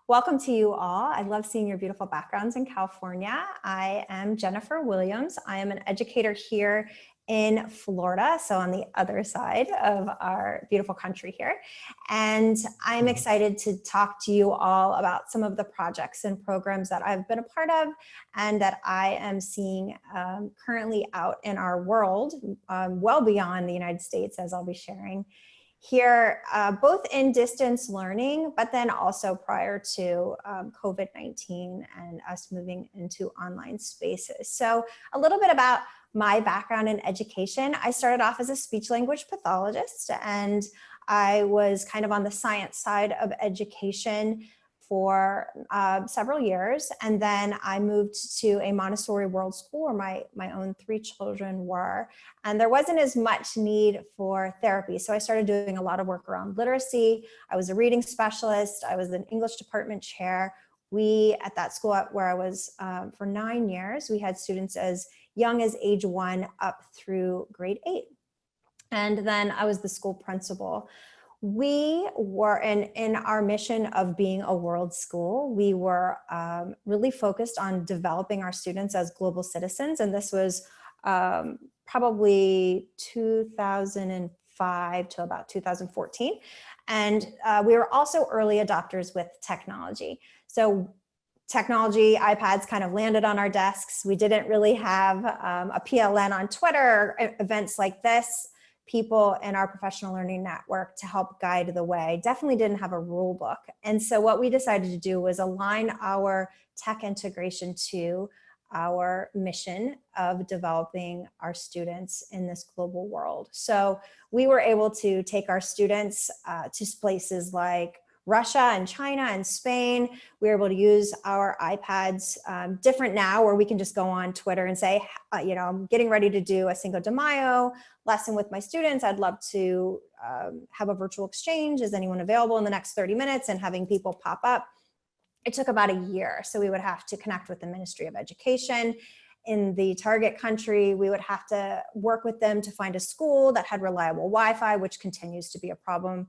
Welcome to you all. I love seeing your beautiful backgrounds in California. I am Jennifer Williams. I am an educator here in Florida, so on the other side of our beautiful country here. And I'm excited to talk to you all about some of the projects and programs that I've been a part of and that I am seeing currently out in our world, well beyond the United States, as I'll be sharing here, both in distance learning, but then also prior to COVID-19 and us moving into online spaces. So a little bit about my background in education. I started off as a speech language pathologist, and I was kind of on the science side of education for several years. And then I moved to a Montessori world school where my own 3 children were, and there wasn't as much need for therapy. So I started doing a lot of work around literacy. I was a reading specialist. I was an English department chair. We, at that school where I was for 9 years, we had students as young as age 1 up through grade 8. And then I was the school principal. We were in our mission of being a world school, we were really focused on developing our students as global citizens. And this was probably 2005 to about 2014. And we were also early adopters with technology. So technology, iPads kind of landed on our desks. We didn't really have a PLN on Twitter, or events like this. People in our professional learning network to help guide the way. Definitely didn't have a rule book. And so what we decided to do was align our tech integration to our mission of developing our students in this global world. So we were able to take our students to places like Russia and China and Spain. We were able to use our iPads, different now, where we can just go on Twitter and say, I'm getting ready to do a Cinco de Mayo lesson with my students. I'd love to have a virtual exchange. Is anyone available in the next 30 minutes? And having people pop up. It took about a year. So we would have to connect with the Ministry of Education in the target country. We would have to work with them to find a school that had reliable Wi-Fi, which continues to be a problem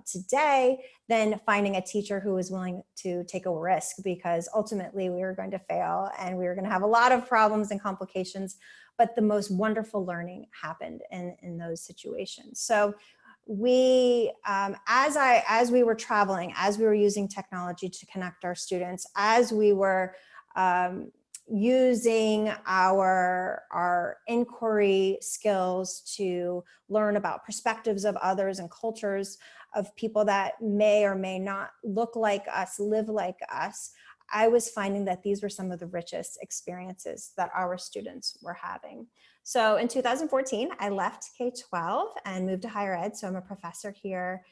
today, then finding a teacher who was willing to take a risk, because ultimately we were going to fail and we were going to have a lot of problems and complications, but the most wonderful learning happened in those situations. So we, as we were traveling, as we were using technology to connect our students, as we were using our inquiry skills to learn about perspectives of others and cultures of people that may or may not look like us, live like us, I was finding that these were some of the richest experiences that our students were having. So in 2014, I left K-12 and moved to higher ed. So I'm a professor here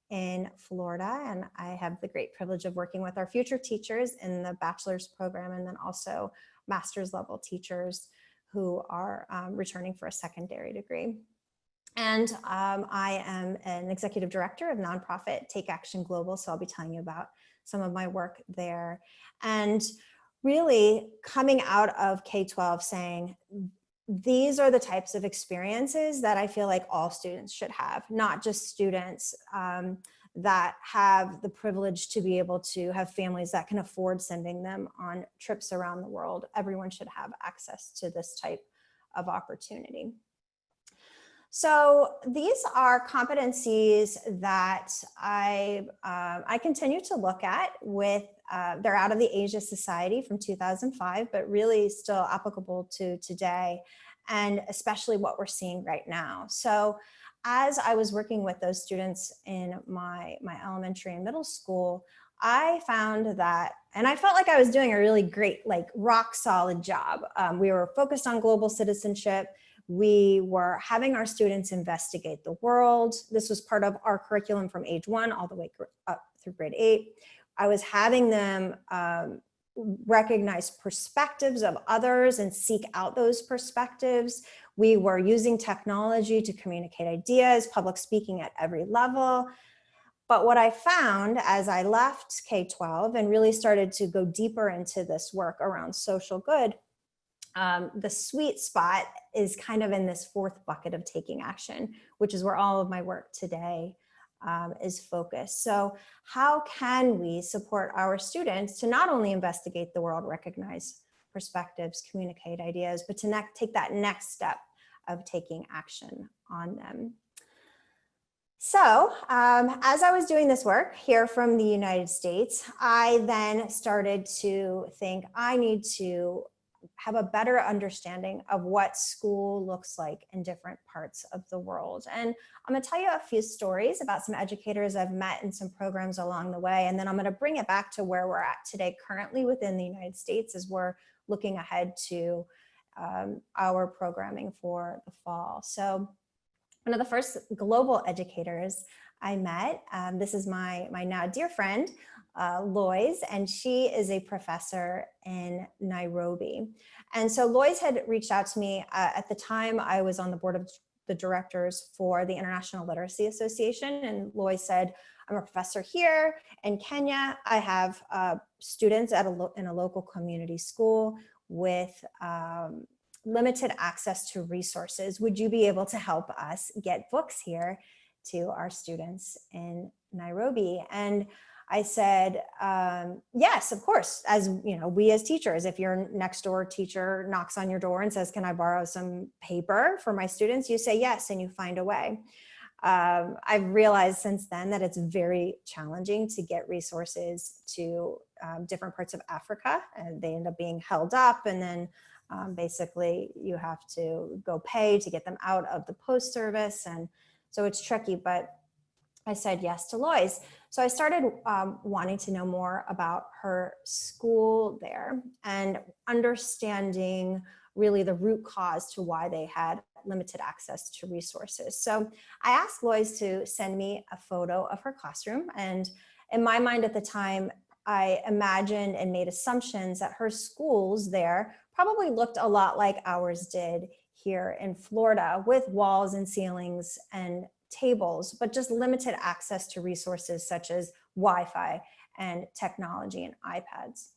in Florida, and I have the great privilege of working with our future teachers in the bachelor's program, and then also master's level teachers who are returning for a secondary degree. And I am an executive director of nonprofit Take Action Global, so I'll be telling you about some of my work there. And really coming out of K-12 saying, these are the types of experiences that I feel like all students should have, not just students that have the privilege to be able to have families that can afford sending them on trips around the world. Everyone should have access to this type of opportunity. So these are competencies that I continue to look at with, they're out of the Asia Society from 2005, but really still applicable to today, and especially what we're seeing right now. So as I was working with those students in my elementary and middle school, I found that, and I felt like I was doing a really great, like rock solid job. We were focused on global citizenship. We were having our students investigate the world. This was part of our curriculum from age 1 all the way up through grade 8. I was having them recognize perspectives of others and seek out those perspectives. We were using technology to communicate ideas, public speaking at every level. But what I found as I left K-12 and really started to go deeper into this work around social good, the sweet spot is kind of in this 4th bucket of taking action, which is where all of my work today is focused. So how can we support our students to not only investigate the world, recognize perspectives, communicate ideas, but to take that next step of taking action on them? So as I was doing this work here from the United States, I then started to think I need to have a better understanding of what school looks like in different parts of the world. And I'm going to tell you a few stories about some educators I've met in some programs along the way. And then I'm going to bring it back to where we're at today currently within the United States as we're looking ahead to our programming for the fall. So one of the first global educators I met, this is my now dear friend, Lois, and she is a professor in Nairobi. And so Lois had reached out to me at the time I was on the board of the directors for the International Literacy Association. And Lois said, I'm a professor here in Kenya. I have students at in a local community school with limited access to resources. Would you be able to help us get books here to our students in Nairobi? And I said, yes, of course. As you know, we as teachers, if your next door teacher knocks on your door and says, can I borrow some paper for my students? You say yes, and you find a way. I've realized since then that it's very challenging to get resources to different parts of Africa, and they end up being held up, and then basically you have to go pay to get them out of the post service. And so it's tricky, but I said yes to Lois. So I started wanting to know more about her school there and understanding really the root cause to why they had limited access to resources. So I asked Lois to send me a photo of her classroom. And in my mind at the time, I imagined and made assumptions that her schools there probably looked a lot like ours did here in Florida, with walls and ceilings and tables, but just limited access to resources such as Wi-Fi and technology and iPads.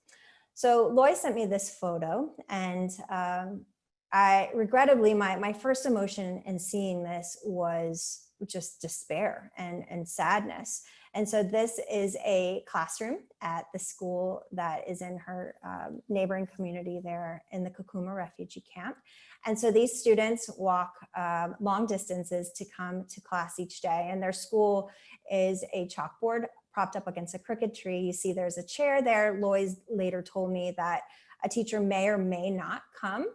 So Lois sent me this photo, and I regrettably, my first emotion in seeing this was just despair and sadness. And so this is a classroom at the school that is in her neighboring community there in the Kakuma refugee camp. And so these students walk long distances to come to class each day, and their school is a chalkboard propped up against a crooked tree. You see there's a chair there. Lois later told me that a teacher may or may not come.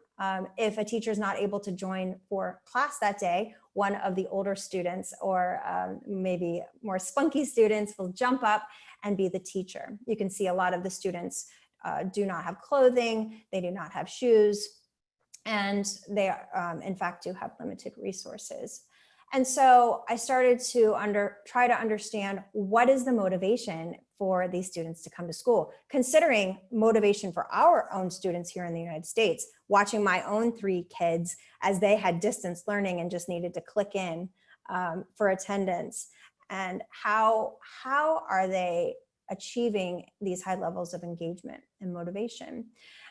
If a teacher is not able to join for class that day, one of the older students or maybe more spunky students will jump up and be the teacher. You can see a lot of the students do not have clothing, they do not have shoes, and they in fact do have limited resources. And so I started to try to understand what is the motivation for these students to come to school, considering motivation for our own students here in the United States, watching my own 3 kids as they had distance learning and just needed to click in for attendance. And how are they achieving these high levels of engagement and motivation?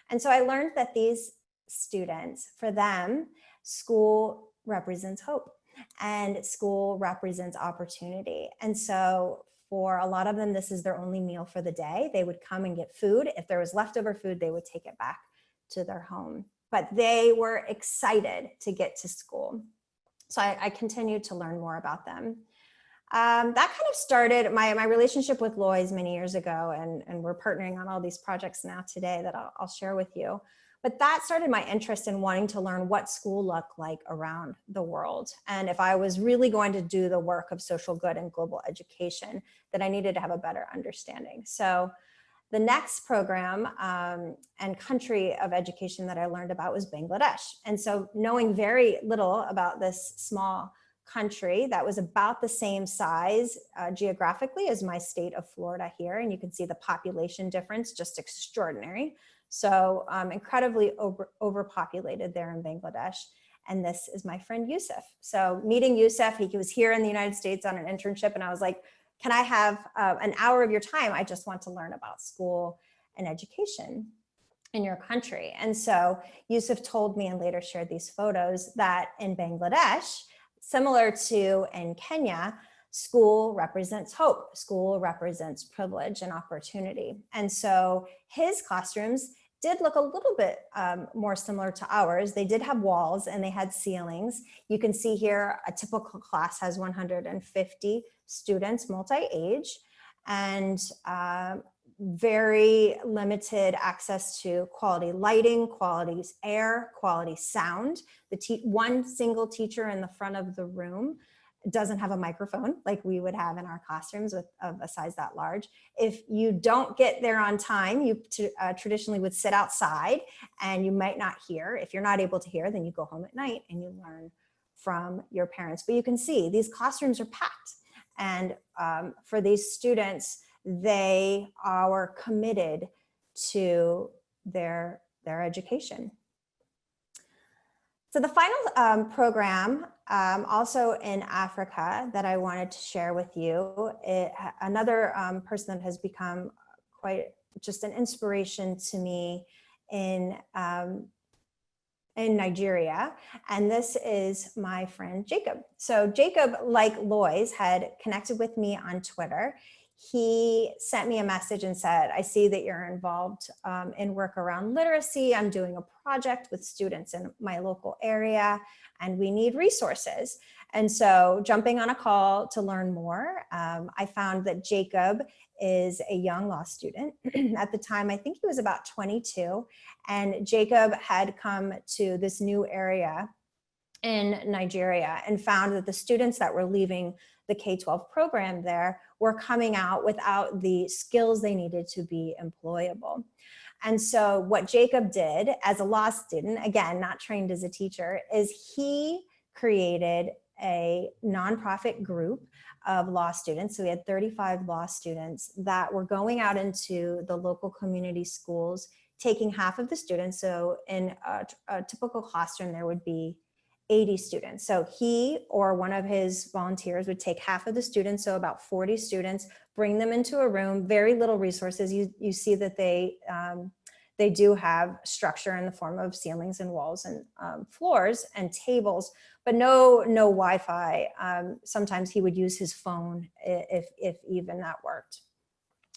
And so I learned that these students, for them, school represents hope. And school represents opportunity. And so for a lot of them, this is their only meal for the day. They would come and get food. If there was leftover food, they would take it back to their home. But they were excited to get to school. So I continued to learn more about them. That kind of started my relationship with Lois many years ago, and we're partnering on all these projects now today that I'll share with you. But that started my interest in wanting to learn what school looked like around the world. And if I was really going to do the work of social good and global education, that I needed to have a better understanding. So the next program and country of education that I learned about was Bangladesh. And so knowing very little about this small country that was about the same size geographically as my state of Florida here, and you can see the population difference, just extraordinary. So incredibly overpopulated there in Bangladesh. And this is my friend Yusuf. So meeting Yusuf, he was here in the United States on an internship, and I was like, can I have an hour of your time? I just want to learn about school and education in your country. And so Yusuf told me, and later shared these photos, that in Bangladesh, similar to in Kenya, School represents hope. School represents privilege and opportunity. And so his classrooms did look a little bit more similar to ours. They did have walls and they had ceilings. You can see here a typical class has 150 students, multi-age, and very limited access to quality lighting, quality air, quality sound. One single teacher in the front of the room doesn't have a microphone like we would have in our classrooms of a size that large. If you don't get there on time, you traditionally would sit outside and you might not hear. If you're not able to hear, then you go home at night and you learn from your parents. But you can see these classrooms are packed. And for these students, they are committed to their education. So the final program, also in Africa, that I wanted to share with you, another person that has become quite just an inspiration to me in Nigeria, and this is my friend Jacob. So Jacob, like Lois, had connected with me on Twitter. He sent me a message and said, I see that you're involved in work around literacy. I'm doing a project with students in my local area and we need resources. And so jumping on a call to learn more, I found that Jacob is a young law student. At the time, I think he was about 22, and Jacob had come to this new area in Nigeria and found that the students that were leaving the K-12 program there were coming out without the skills they needed to be employable. And so what Jacob did as a law student, again, not trained as a teacher, is he created a nonprofit group of law students. So we had 35 law students that were going out into the local community schools, taking half of the students. So in a typical classroom, there would be 80 students. So he or one of his volunteers would take half of the students, so about 40 students, bring them into a room, very little resources. You see that they do have structure in the form of ceilings and walls and floors and tables, but no Wi-Fi. Sometimes he would use his phone if even that worked.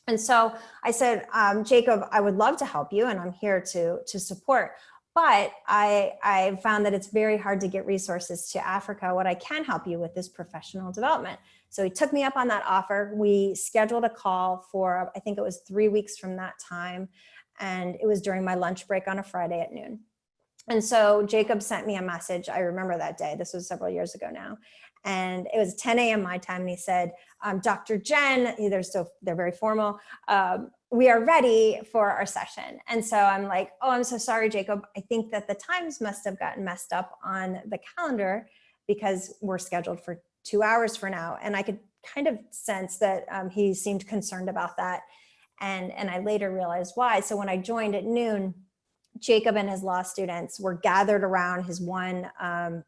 And so I said, Jacob, I would love to help you and I'm here to support. But I found that it's very hard to get resources to Africa. What I can help you with is professional development. So he took me up on that offer. We scheduled a call for, I think it was 3 weeks from that time. And it was during my lunch break on a Friday at noon. And so Jacob sent me a message. I remember that day. This was several years ago now. And it was 10 a.m. my time. And he said, Dr. Jen, they're very formal. We are ready for our session. And so I'm like, oh, I'm so sorry, Jacob. I think that the times must have gotten messed up on the calendar because we're scheduled for 2 hours for now. And I could kind of sense that he seemed concerned about that. And I later realized why. So when I joined at noon, Jacob and his law students were gathered around his one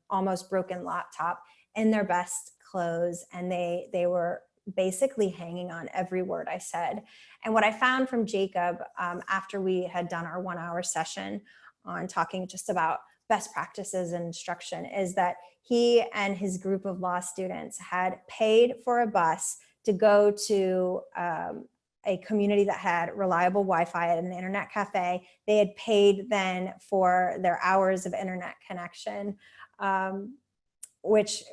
almost broken laptop in their best clothes. And they were basically hanging on every word I said. And what I found from Jacob after we had done our 1 hour session on talking just about best practices and instruction is that he and his group of law students had paid for a bus to go to a community that had reliable Wi-Fi at an internet cafe. They had paid then for their hours of internet connection, which,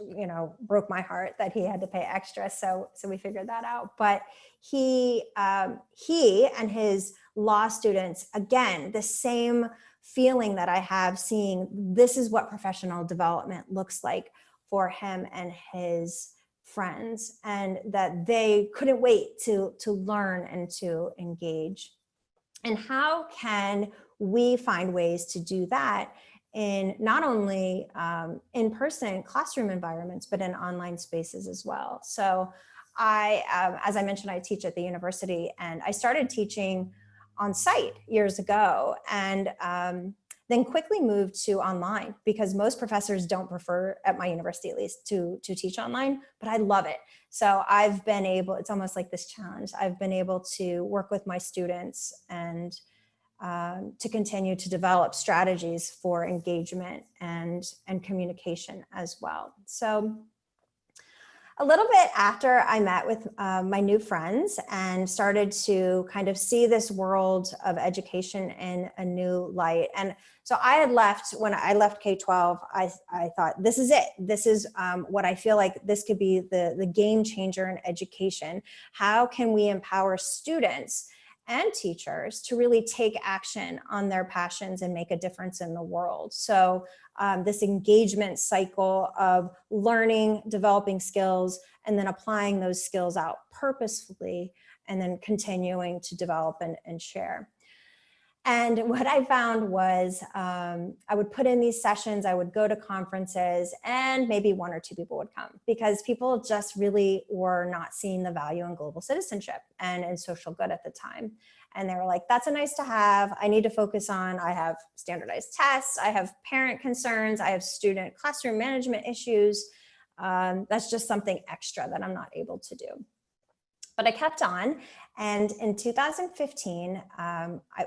broke my heart that he had to pay extra. So we figured that out. But he and his law students, again, the same feeling that I have seeing this is what professional development looks like for him and his friends, and that they couldn't wait to learn and to engage. And how can we find ways to do that in not only in-person classroom environments, but in online spaces as well? So as I mentioned, I teach at the university, and I started teaching on site years ago, and then quickly moved to online because most professors don't prefer, at my university at least, to teach online, but I love it. So I've been able, it's almost like this challenge, I've been able to work with my students and to continue to develop strategies for engagement and communication as well. So A little bit after I met with my new friends and started to kind of see this world of education in a new light. And so I had left, when I left K-12, I thought, this is it. This is what I feel like this could be the game changer in education. How can we empower students and teachers to really take action on their passions and make a difference in the world? So this engagement cycle of learning, developing skills, and then applying those skills out purposefully, and then continuing to develop and share. And what I found was I would put in these sessions, I would go to conferences, and maybe one or two people would come, because people just really were not seeing the value in global citizenship and in social good at the time. And they were like, that's a nice to have. I need to focus on, I have standardized tests, I have parent concerns, I have student classroom management issues. That's just something extra that I'm not able to do. But I kept on, and in 2015,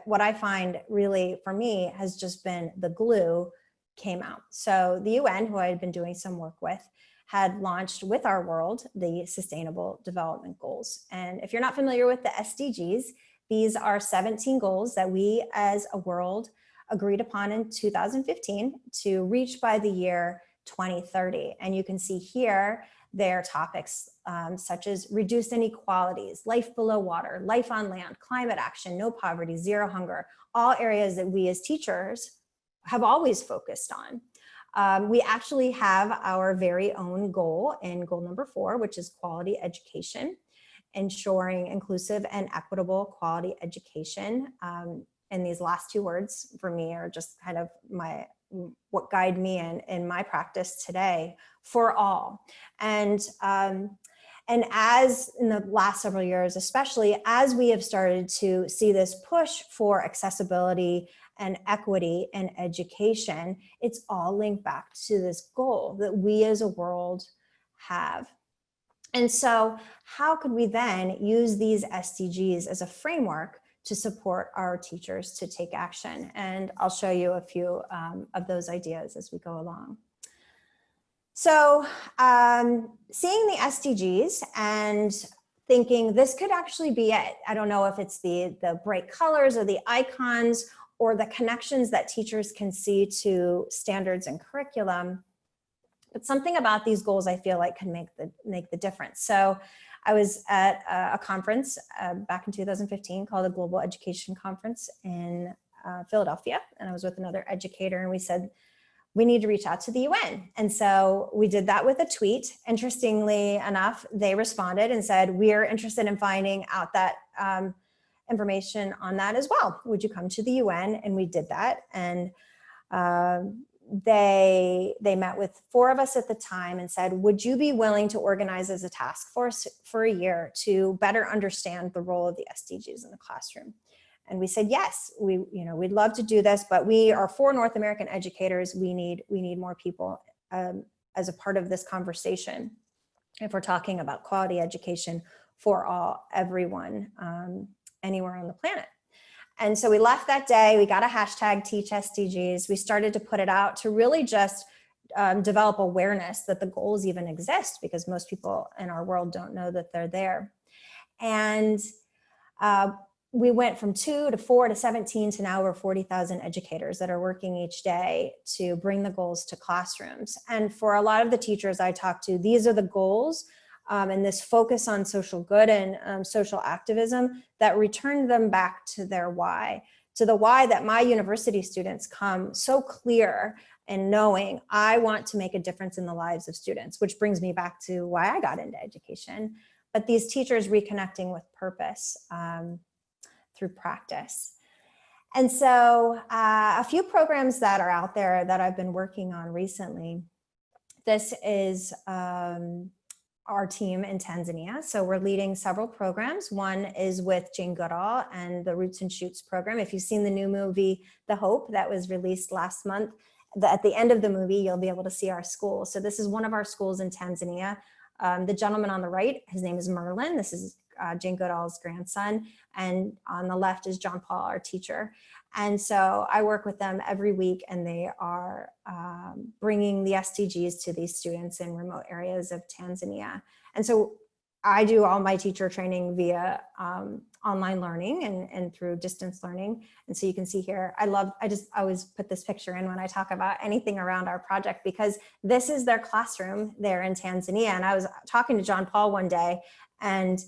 what I find really for me has just been the glue came out. So the UN, who I had been doing some work with, had launched with our world the Sustainable Development Goals. And if you're not familiar with the SDGs, these are 17 goals that we as a world agreed upon in 2015 to reach by the year 2030. And you can see here their topics such as reduced inequalities, life below water, life on land, climate action, no poverty, zero hunger, all areas that we as teachers have always focused on. We actually have our very own goal in goal number 4, which is quality education, ensuring inclusive and equitable quality education. And these last 2 words for me are just kind of what guide me in my practice today, for all. And as in the last several years, especially as we have started to see this push for accessibility and equity in education, it's all linked back to this goal that we as a world have. And so how could we then use these SDGs as a framework to support our teachers to take action? And I'll show you a few of those ideas as we go along. So seeing the SDGs and thinking this could actually be it. I don't know if it's the bright colors or the icons or the connections that teachers can see to standards and curriculum, but something about these goals I feel like can make the difference. So I was at a conference back in 2015 called the Global Education Conference in Philadelphia, and I was with another educator, and we said, we need to reach out to the UN. And so we did that with a tweet. Interestingly enough, they responded and said, we're interested in finding out that information on that as well. Would you come to the UN? And we did that. And they met with 4 of us at the time and said, would you be willing to organize as a task force for a year to better understand the role of the SDGs in the classroom? And we said, yes, we'd love to do this, but we are 4 North American educators. We need more people as a part of this conversation if we're talking about quality education for all, everyone, anywhere on the planet. And so we left that day, we got a hashtag Teach SDGs. We started to put it out to really just develop awareness that the goals even exist, because most people in our world don't know that they're there. And we went from 2 to 4 to 17 to now we're 40,000 educators that are working each day to bring the goals to classrooms. And for a lot of the teachers I talk to, these are the goals and this focus on social good and social activism that return them back to their why, to the why that my university students come so clear in knowing I want to make a difference in the lives of students, which brings me back to why I got into education. But these teachers reconnecting with purpose through practice. And so a few programs that are out there that I've been working on recently, this is our team in Tanzania. So we're leading several programs. One is with Jane Goodall and the Roots and Shoots program. If you've seen the new movie, The Hope, that was released last month, at the end of the movie, you'll be able to see our school. So this is one of our schools in Tanzania. The gentleman on the right, his name is Merlin. This is Jane Goodall's grandson, and on the left is John Paul, our teacher. And so I work with them every week, and they are bringing the SDGs to these students in remote areas of Tanzania. And so I do all my teacher training via online learning and through distance learning. And so you can see here, I just always put this picture in when I talk about anything around our project, because this is their classroom there in Tanzania. And I was talking to John Paul one day, and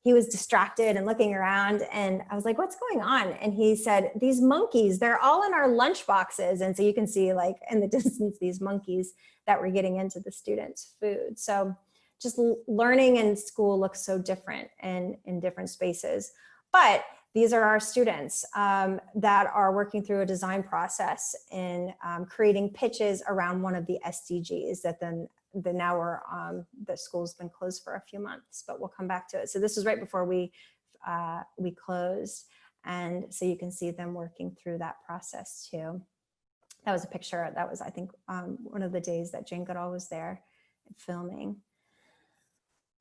he was distracted and looking around, and I was like, what's going on? And he said, these monkeys, they're all in our lunch boxes. And so you can see, like, in the distance, these monkeys that were getting into the students' food. So just learning in school looks so different in different spaces. But these are our students that are working through a design process in creating pitches around one of the SDGs that now the school's been closed for a few months, but we'll come back to it. So this was right before we closed. And so you can see them working through that process too. That was a picture. That was, I think, one of the days that Jane Goodall was there filming.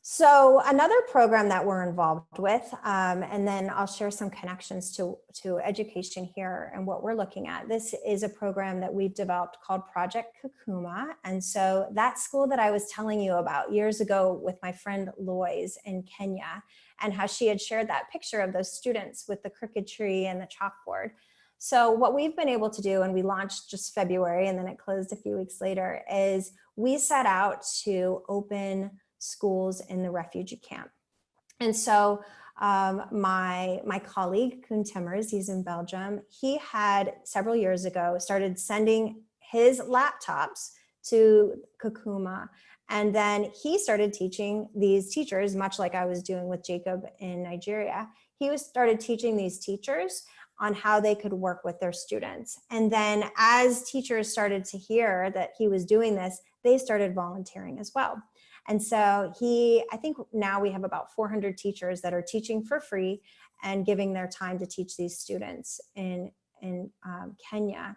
So another program that we're involved with, and then I'll share some connections to education here and what we're looking at. This is a program that we've developed called Project Kakuma. And so that school that I was telling you about years ago with my friend Lois in Kenya, and how she had shared that picture of those students with the crooked tree and the chalkboard. So what we've been able to do, and we launched just February and then it closed a few weeks later, is we set out to open schools in the refugee camp. And so my colleague, Kunta, he's in Belgium, he had several years ago started sending his laptops to Kakuma. And then he started teaching these teachers, much like I was doing with Jacob in Nigeria. He started teaching these teachers on how they could work with their students. And then as teachers started to hear that he was doing this, they started volunteering as well. And so I think now we have about 400 teachers that are teaching for free and giving their time to teach these students in Kenya.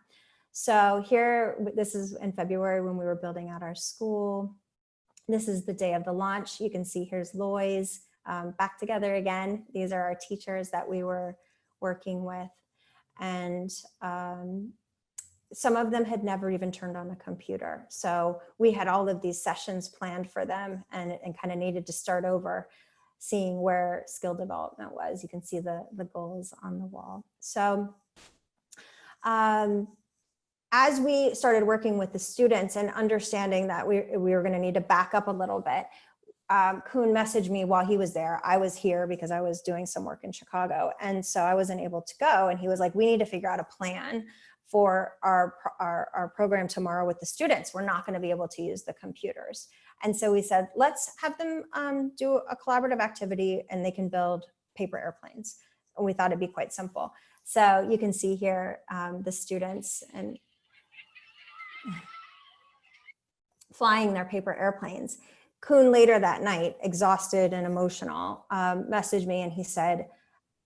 So here, this is in February when we were building out our school. This is the day of the launch. You can see here's Lois back together again. These are our teachers that we were working with. And some of them had never even turned on a computer. So we had all of these sessions planned for them and kind of needed to start over, seeing where skill development was. You can see the goals on the wall. So as we started working with the students and understanding that we were going to need to back up a little bit, Kun messaged me while he was there. I was here because I was doing some work in Chicago. And so I wasn't able to go. And he was like, we need to figure out a plan for our program tomorrow with the students. We're not going to be able to use the computers. And so we said, let's have them do a collaborative activity and they can build paper airplanes. And we thought it'd be quite simple. So you can see here the students and flying their paper airplanes. Kun later that night, exhausted and emotional, messaged me and he said,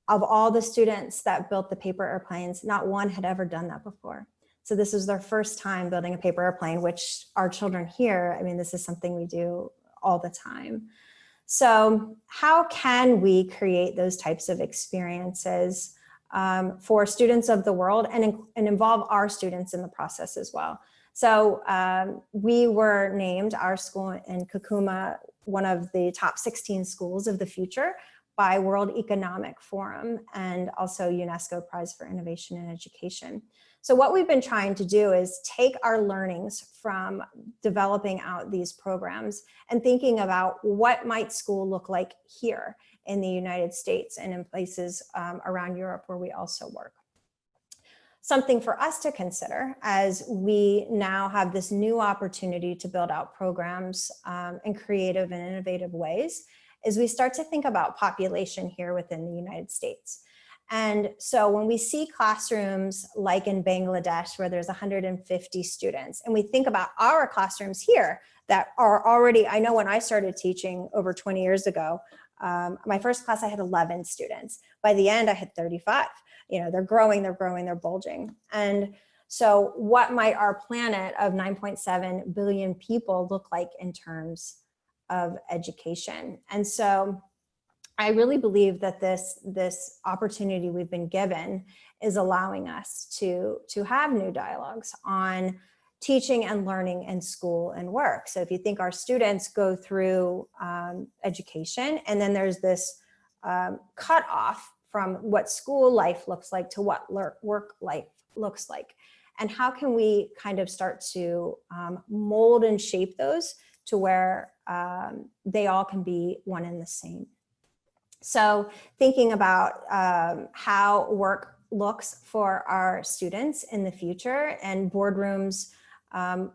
of all the students that built the paper airplanes, not one had ever done that before. So this was their first time building a paper airplane, which our children here, I mean, this is something we do all the time. So how can we create those types of experiences for students of the world and involve our students in the process as well? So we were named, our school in Kakuma, one of the top 16 schools of the future by World Economic Forum and also UNESCO Prize for Innovation in Education. So what we've been trying to do is take our learnings from developing out these programs and thinking about what might school look like here in the United States and in places around Europe where we also work. Something for us to consider as we now have this new opportunity to build out programs in creative and innovative ways is we start to think about population here within the United States. And so when we see classrooms like in Bangladesh, where there's 150 students, and we think about our classrooms here that are already, I know when I started teaching over 20 years ago, my first class, I had 11 students. By the end, I had 35. You know, they're growing, they're bulging. And so what might our planet of 9.7 billion people look like in terms of education? And so I really believe that this opportunity we've been given is allowing us to have new dialogues on teaching and learning in school and work. So if you think our students go through education, and then there's this cutoff from what school life looks like to what work life looks like. And how can we kind of start to mold and shape those to where they all can be one and the same. So thinking about how work looks for our students in the future, and boardrooms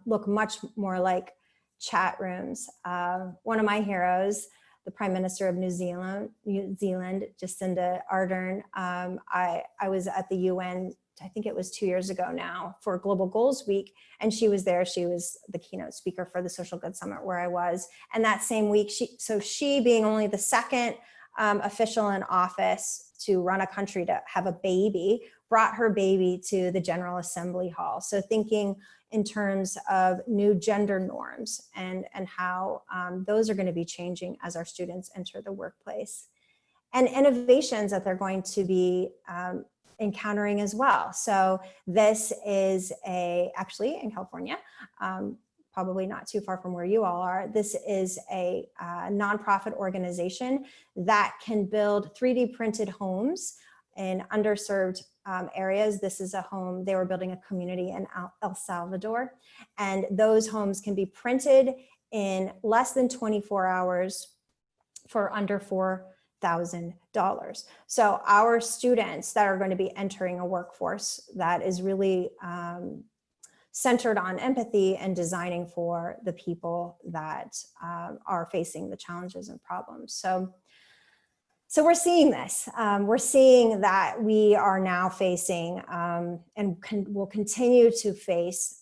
look much more like chat rooms. One of my heroes, the Prime Minister of New Zealand, Jacinda Ardern, I was at the UN, I think it was 2 years ago now, for Global Goals Week, and she was there. She was the keynote speaker for the Social Good Summit where I was. And that same week, she being only the second official in office to run a country to have a baby, brought her baby to the General Assembly Hall. So thinking in terms of new gender norms and how those are going to be changing as our students enter the workplace. And innovations that they're going to be encountering as well. So this is actually in California, probably not too far from where you all are. This is a nonprofit organization that can build 3D printed homes in underserved areas. This is a home, they were building a community in El Salvador, and those homes can be printed in less than 24 hours for under $4,000. So our students that are going to be entering a workforce that is really centered on empathy and designing for the people that are facing the challenges and problems. So we're seeing this. We're seeing that we are now facing and will continue to face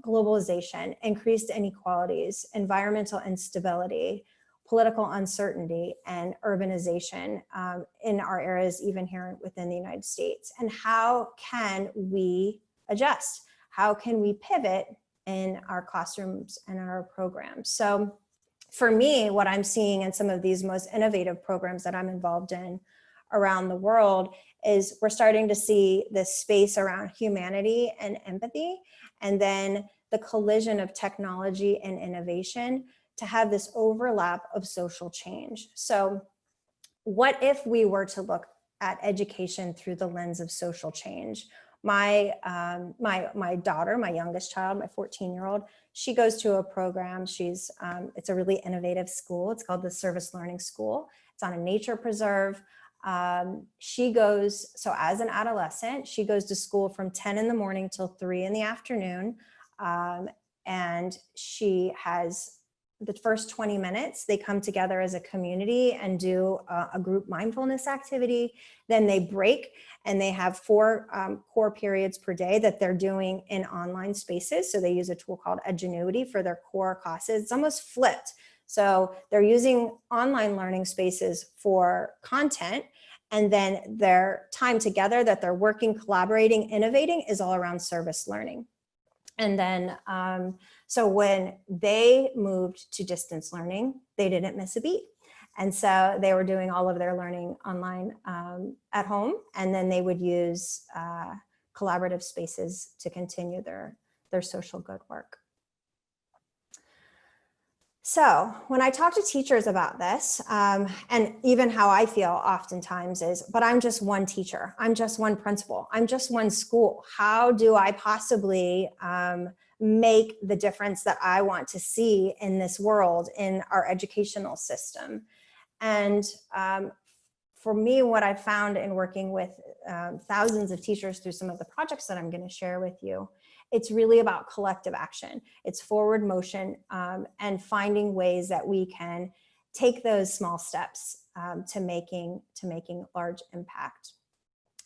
globalization, increased inequalities, environmental instability, political uncertainty, and urbanization in our areas, even here within the United States. And how can we adjust? How can we pivot in our classrooms and in our programs? So for me, what I'm seeing in some of these most innovative programs that I'm involved in around the world is we're starting to see this space around humanity and empathy, and then the collision of technology and innovation to have this overlap of social change. So what if we were to look at education through the lens of social change? My daughter, my youngest child, my 14-year-old, she goes to a program. It's a really innovative school. It's called the Service Learning School. It's on a nature preserve. She goes, so as an adolescent, she goes to school from 10 in the morning till 3 in the afternoon. And she has the first 20 minutes, they come together as a community and do a group mindfulness activity. Then they break and they have 4 core periods per day that they're doing in online spaces. So they use a tool called Edgenuity for their core classes. It's almost flipped. So they're using online learning spaces for content, and then their time together that they're working, collaborating, innovating is all around service learning. And then, so when they moved to distance learning, they didn't miss a beat. And so they were doing all of their learning online at home, and then they would use collaborative spaces to continue their social good work. So when I talk to teachers about this, and even how I feel oftentimes is, but I'm just one teacher, I'm just one principal, I'm just one school. How do I possibly make the difference that I want to see in this world, in our educational system? And for me, what I found in working with thousands of teachers through some of the projects that I'm going to share with you, it's really about collective action. It's forward motion and finding ways that we can take those small steps to making large impact.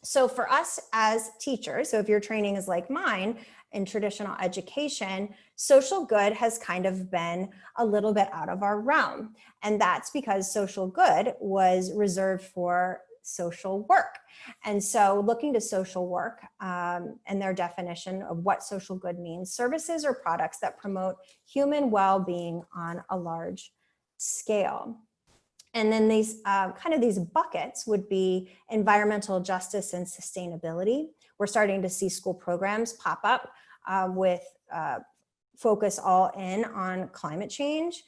So for us as teachers, so if your training is like mine in traditional education, social good has kind of been a little bit out of our realm. And that's because social good was reserved for social work. And so looking to social work and their definition of what social good means, services or products that promote human well-being on a large scale. And then these kind of these buckets would be environmental justice and sustainability. We're starting to see school programs pop up with focus all in on climate change,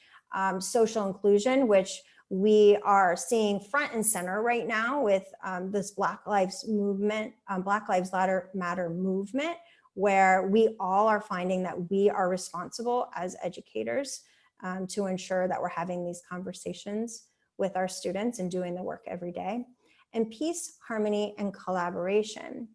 social inclusion, which we are seeing front and center right now with this Black Lives Matter movement, where we all are finding that we are responsible as educators to ensure that we're having these conversations with our students and doing the work every day. And peace, harmony, and collaboration.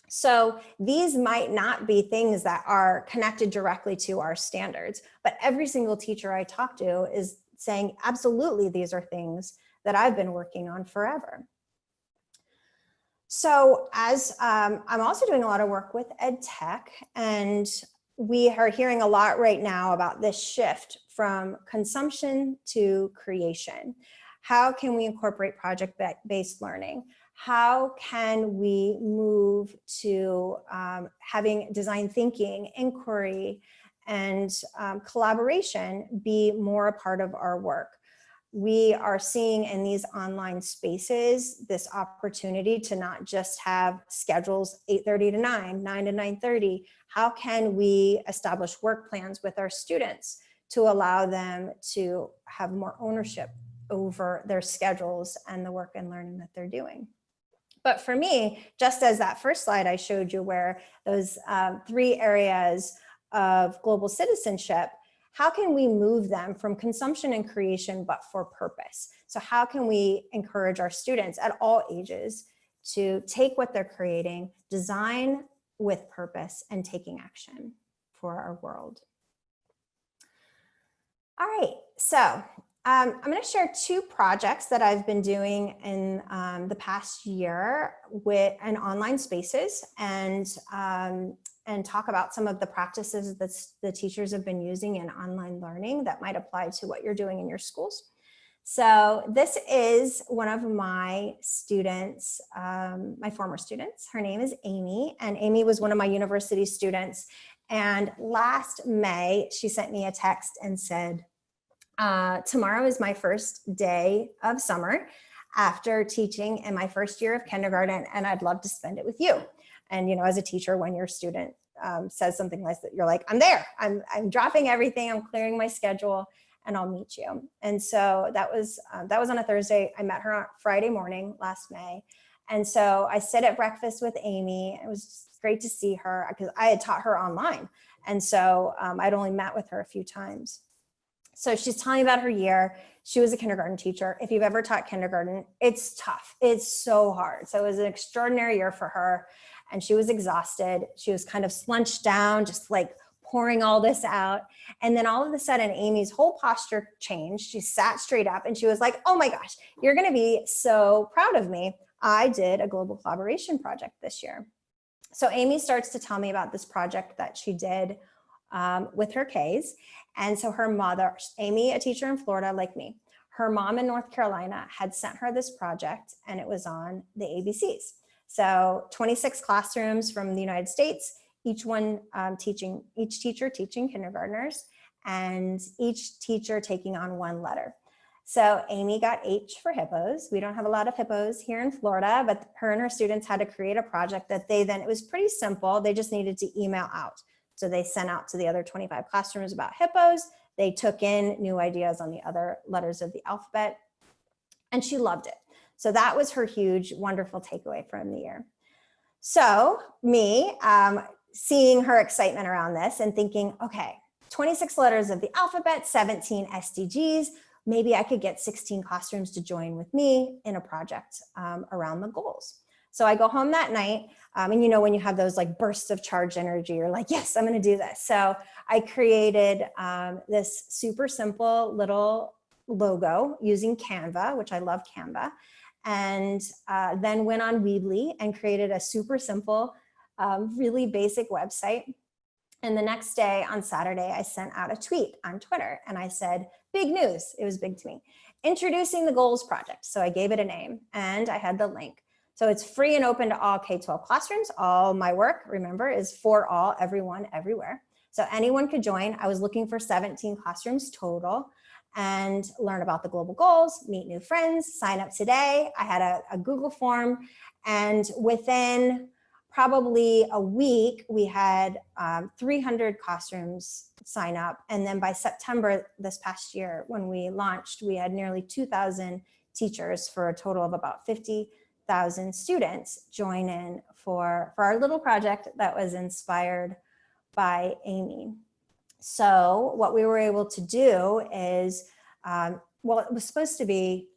So these might not be things that are connected directly to our standards, but every single teacher I talk to is saying, absolutely, these are things that I've been working on forever. So as I'm also doing a lot of work with ed tech, and we are hearing a lot right now about this shift from consumption to creation. How can we incorporate project-based learning? How can we move to having design thinking, inquiry, and collaboration be more a part of our work? We are seeing in these online spaces this opportunity to not just have schedules 8:30 to 9, 9 to 9:30. How can we establish work plans with our students to allow them to have more ownership over their schedules and the work and learning that they're doing? But for me, just as that first slide I showed you, where those 3 areas of global citizenship, how can we move them from consumption and creation, but for purpose? So how can we encourage our students at all ages to take what they're creating, design with purpose, and taking action for our world? All right, so I'm going to share 2 projects that I've been doing in the past year in online spaces, and talk about some of the practices that the teachers have been using in online learning that might apply to what you're doing in your schools. So this is one of my students, my former students. Her name is Amy, and Amy was one of my university students. And last May, she sent me a text and said, tomorrow is my first day of summer after teaching in my first year of kindergarten, and I'd love to spend it with you. And, you know, as a teacher, when your student says something like that, you're like, I'm there, I'm dropping everything, I'm clearing my schedule, and I'll meet you. And so that was on a Thursday. I met her on Friday morning last May. And so I sat at breakfast with Amy. It was just great to see her because I had taught her online. And so I'd only met with her a few times. So she's telling me about her year. She was a kindergarten teacher. If you've ever taught kindergarten, it's tough. It's so hard. So it was an extraordinary year for her. And she was exhausted. She was kind of slunched down, just like pouring all this out. And then all of a sudden, Amy's whole posture changed. She sat straight up and she was like, oh my gosh, you're going to be so proud of me. I did a global collaboration project this year. So Amy starts to tell me about this project that she did with her Ks. And so her mother, Amy, a teacher in Florida like me, her mom in North Carolina had sent her this project, and it was on the ABCs. So 26 classrooms from the United States, each teacher teaching kindergartners, and each teacher taking on 1 letter. So Amy got H for hippos. We don't have a lot of hippos here in Florida, but her and her students had to create a project that it was pretty simple. They just needed to email out. So they sent out to the other 25 classrooms about hippos. They took in new ideas on the other letters of the alphabet, and she loved it. So that was her huge, wonderful takeaway from the year. So me, seeing her excitement around this and thinking, okay, 26 letters of the alphabet, 17 SDGs, maybe I could get 16 classrooms to join with me in a project around the goals. So I go home that night, and you know, when you have those like bursts of charged energy, you're like, yes, I'm gonna do this. So I created this super simple little logo using Canva, which I love Canva, and then went on Weebly and created a super simple, really basic website. And the next day on Saturday, I sent out a tweet on Twitter and I said, big news, it was big to me, introducing the Goals Project. So I gave it a name and I had the link. So it's free and open to all K-12 classrooms. All my work, remember, is for all, everyone, everywhere. So anyone could join. I was looking for 17 classrooms total. and learn about the global goals, meet new friends, sign up today. I had a Google form, and within probably a week, we had 300 classrooms sign up. And then by September this past year, when we launched, we had nearly 2,000 teachers for a total of about 50,000 students join in for our little project that was inspired by Amy. So what we were able to do is, well, it was supposed to be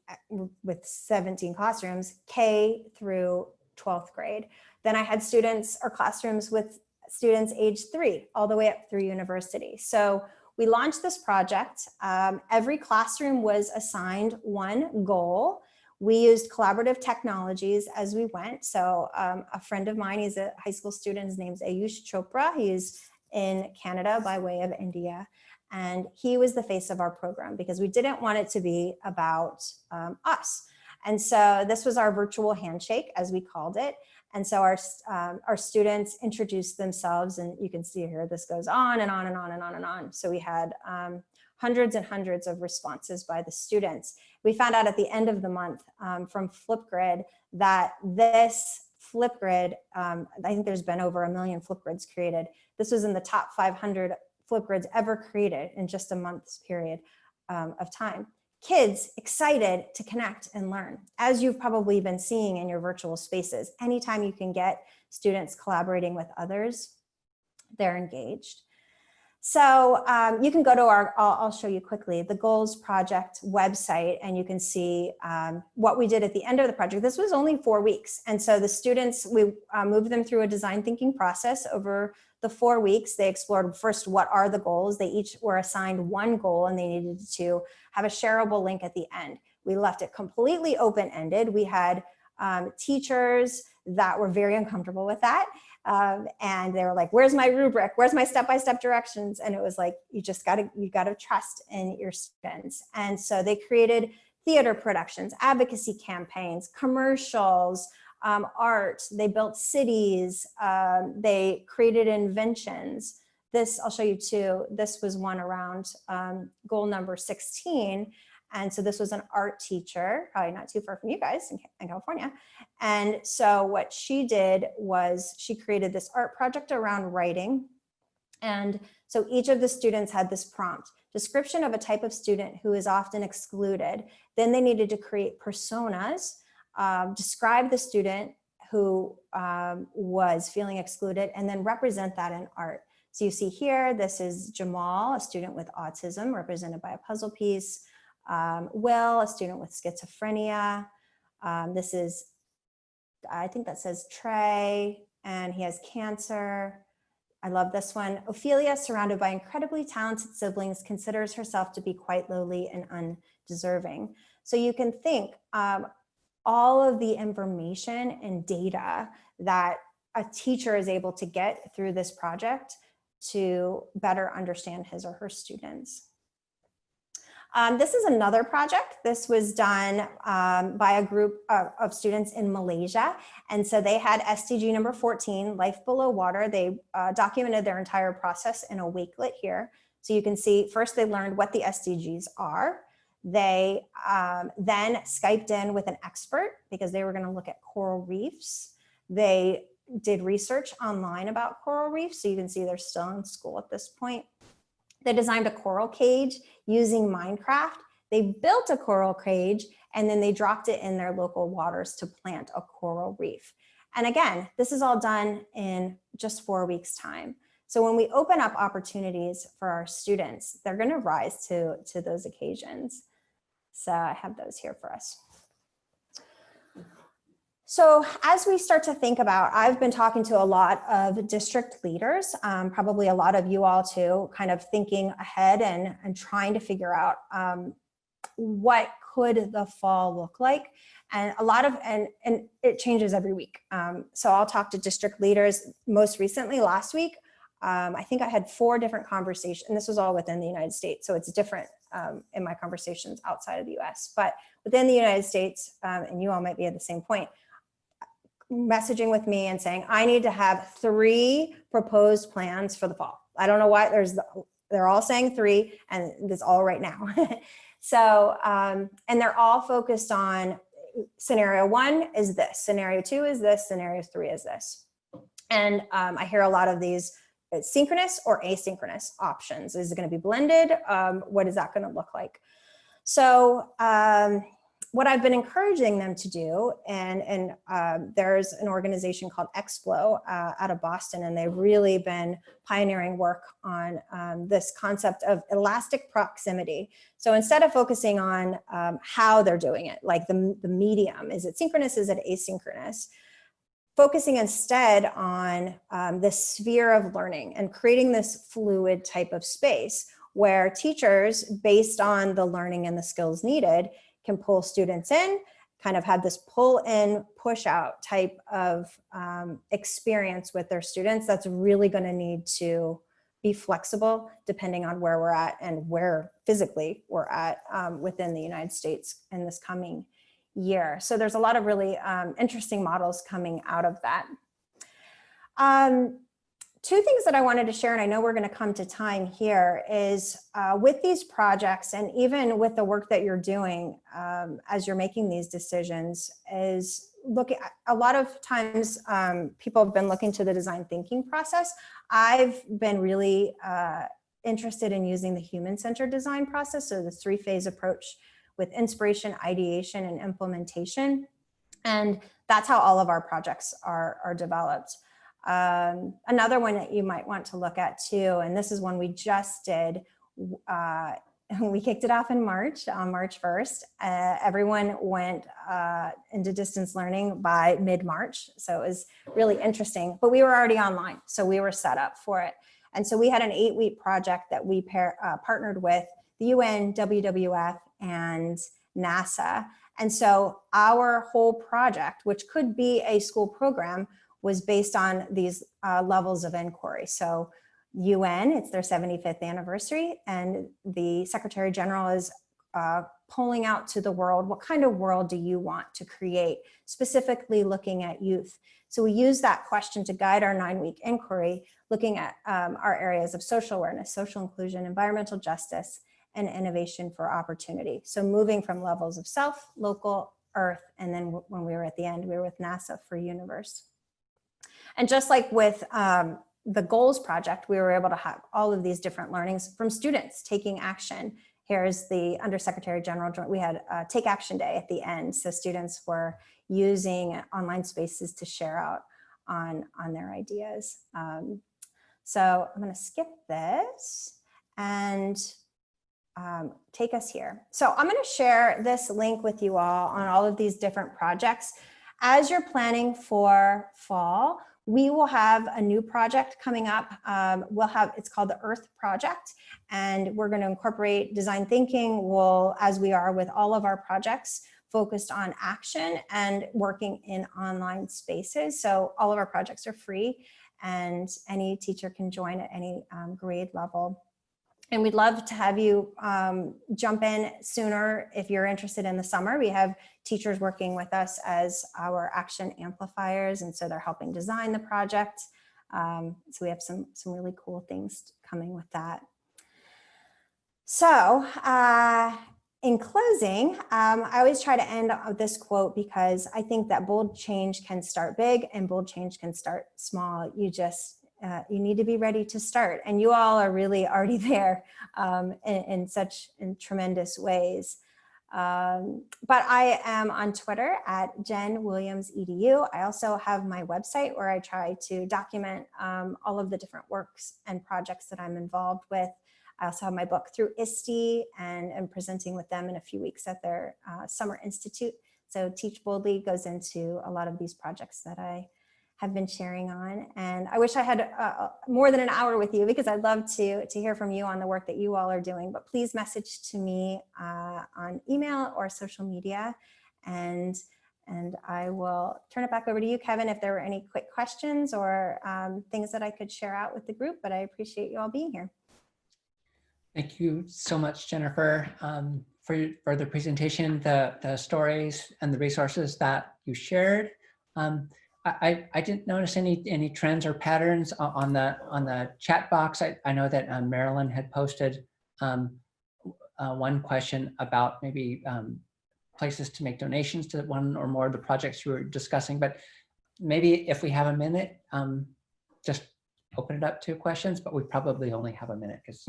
with 17 classrooms, K through 12th grade. Then I had students or classrooms with students age 3 all the way up through university. So we launched this project. Every classroom was assigned one goal. We used collaborative technologies as we went. So a friend of mine, he's a high school student, his name's Ayush Chopra. He's in Canada by way of India. And he was the face of our program because we didn't want it to be about us. And so this was our virtual handshake, as we called it. And so our students introduced themselves, and you can see here, this goes on and on and on and on and on. So we had hundreds and hundreds of responses by the students. We found out at the end of the month from Flipgrid that this Flipgrid, I think there's been over 1 million Flipgrids created. This was in the top 500 Flipgrids ever created in just a month's period of time. Kids excited to connect and learn, as you've probably been seeing in your virtual spaces. Anytime you can get students collaborating with others, they're engaged. So you can go to I'll show you quickly, the Goals Project website, and you can see what we did at the end of the project. This was only 4 weeks. And so the students, we moved them through a design thinking process over the 4 weeks. They explored first, what are the goals? They each were assigned one goal, and they needed to have a shareable link at the end. We left it completely open-ended. We had teachers that were very uncomfortable with that. And they were like, where's my rubric? Where's my step-by-step directions? And it was like, you gotta trust in your students. And so they created theater productions, advocacy campaigns, commercials, art. They built cities. They created inventions. This, I'll show you too. This was one around goal number 16. And so this was an art teacher, probably not too far from you guys in California. And so what she did was she created this art project around writing. And so each of the students had this prompt: description of a type of student who is often excluded. Then they needed to create personas, describe the student who was feeling excluded, and then represent that in art. So you see here, this is Jamal, a student with autism, represented by a puzzle piece. Will, a student with schizophrenia. This is, I think that says Trey, and he has cancer. I love this one. Ophelia, surrounded by incredibly talented siblings, considers herself to be quite lowly and undeserving. So you can think all of the information and data that a teacher is able to get through this project to better understand his or her students. This is another project. This was done by a group of students in Malaysia. And so they had SDG number 14, Life Below Water. They documented their entire process in a wakelet here. So you can see, first they learned what the SDGs are. They then Skyped in with an expert because they were going to look at coral reefs. They did research online about coral reefs. So you can see they're still in school at this point. They designed a coral cage using Minecraft. They built a coral cage, and then they dropped it in their local waters to plant a coral reef. And again, this is all done in just 4 weeks' time. So when we open up opportunities for our students, they're going to rise to those occasions. So I have those here for us. So as we start to think about, I've been talking to a lot of district leaders, probably a lot of you all too, kind of thinking ahead and trying to figure out what could the fall look like. And a lot of, and it changes every week. So I'll talk to district leaders. Most recently, last week, I think I had 4 different conversations, and this was all within the United States. So it's different in my conversations outside of the US, but within the United States, and you all might be at the same point, messaging with me and saying, I need to have 3 proposed plans for the fall. I don't know why they're all saying 3, and this all right now. So, and they're all focused on scenario 1 is this, scenario 2 is this, scenario 3 is this. And I hear a lot of these synchronous or asynchronous options. Is it going to be blended? What is that going to look like? So what I've been encouraging them to do, and there's an organization called XFlow out of Boston, and they've really been pioneering work on this concept of elastic proximity. So instead of focusing on how they're doing it, like the medium, is it synchronous, is it asynchronous? Focusing instead on the sphere of learning and creating this fluid type of space where teachers, based on the learning and the skills needed, can pull students in, kind of have this pull in, push out type of experience with their students that's really going to need to be flexible depending on where we're at and where physically we're at within the United States in this coming year. So there's a lot of really interesting models coming out of that. Two things that I wanted to share, and I know we're going to come to time here, is with these projects and even with the work that you're doing as you're making these decisions, is looking, a lot of times people have been looking to the design thinking process. I've been really interested in using the human-centered design process, so the 3-phase approach with inspiration, ideation, and implementation. And that's how all of our projects are developed. Another one that you might want to look at too, and this is one we just did, we kicked it off in March, on March 1st. Everyone went into distance learning by mid-March, so it was really interesting, but we were already online, so we were set up for it. And so we had an 8-week project that we partnered with the UN, WWF, and NASA. And so our whole project, which could be a school program, was based on these levels of inquiry. So UN, it's their 75th anniversary, and the Secretary General is pulling out to the world, what kind of world do you want to create, specifically looking at youth. So we use that question to guide our 9-week inquiry, looking at our areas of social awareness, social inclusion, environmental justice, and innovation for opportunity. So moving from levels of self, local, earth, and then when we were at the end, we were with NASA for universe. And just like with the goals project, we were able to have all of these different learnings from students taking action. Here's the Undersecretary General, we had a Take Action Day at the end. So students were using online spaces to share out on their ideas. So I'm gonna skip this and take us here. So I'm going to share this link with you all on all of these different projects. As you're planning for fall, we will have a new project coming up. It's called the Earth Project, and we're going to incorporate design thinking. We'll, as we are with all of our projects, focused on action and working in online spaces. So all of our projects are free, and any teacher can join at any grade level. And we'd love to have you jump in sooner if you're interested in the summer. We have teachers working with us as our action amplifiers, and so they're helping design the project. So we have some really cool things coming with that. So in closing, I always try to end with this quote because I think that bold change can start big and bold change can start small. You need to be ready to start, and you all are really already there in tremendous ways. But I am on Twitter at JenWilliamsEDU. I also have my website where I try to document all of the different works and projects that I'm involved with. I also have my book through ISTE and am presenting with them in a few weeks at their Summer Institute. So Teach Boldly goes into a lot of these projects that I have been sharing on. And I wish I had more than an hour with you because I'd love to hear from you on the work that you all are doing, but please message to me on email or social media. And I will turn it back over to you, Kevin, if there were any quick questions or things that I could share out with the group, but I appreciate you all being here. Thank you so much, Jennifer, for the presentation, the stories and the resources that you shared. I didn't notice any trends or patterns on the chat box. I know that Marilyn had posted one question about maybe places to make donations to one or more of the projects you were discussing, but maybe if we have a minute, just open it up to questions, but we probably only have a minute because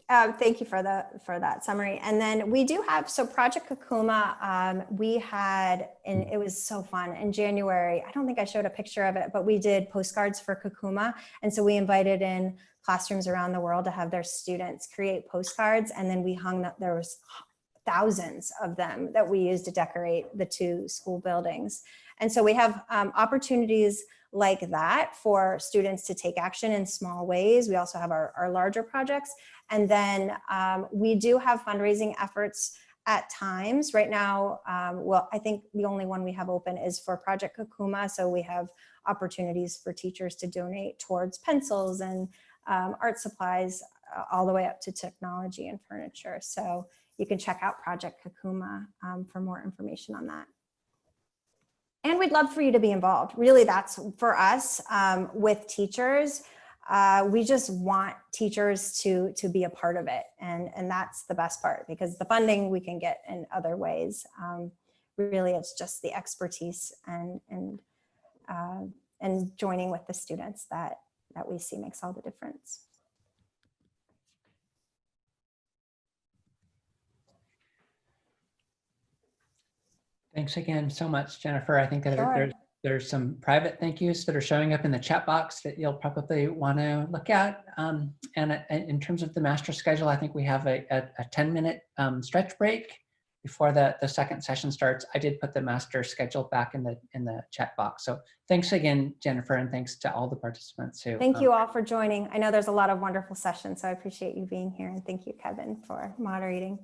Thank you for that summary. And then we do have, so Project Kakuma, we had, and it was so fun in January. I don't think I showed a picture of it, but we did postcards for Kakuma. And so we invited in classrooms around the world to have their students create postcards. And then we hung that, there was thousands of them that we used to decorate the 2 school buildings. And so we have opportunities like that for students to take action in small ways. We also have our larger projects. And then we do have fundraising efforts at times. Right now, well, I think the only one we have open is for Project Kakuma. So we have opportunities for teachers to donate towards pencils and art supplies, all the way up to technology and furniture. So you can check out Project Kakuma for more information on that. And we'd love for you to be involved. Really, that's for us with teachers. We just want teachers to be a part of it. And that's the best part, because the funding we can get in other ways. Really, it's just the expertise and joining with the students that we see makes all the difference. Thanks again so much, Jennifer. I think that Sure. there's some private thank yous that are showing up in the chat box that you'll probably want to look at. And in terms of the master schedule, I think we have a 10-minute stretch break before the second session starts. I did put the master schedule back in the chat box. So thanks again, Jennifer, and thanks to all the participants who. Thank you all for joining. I know there's a lot of wonderful sessions, so I appreciate you being here. And thank you, Kevin, for moderating.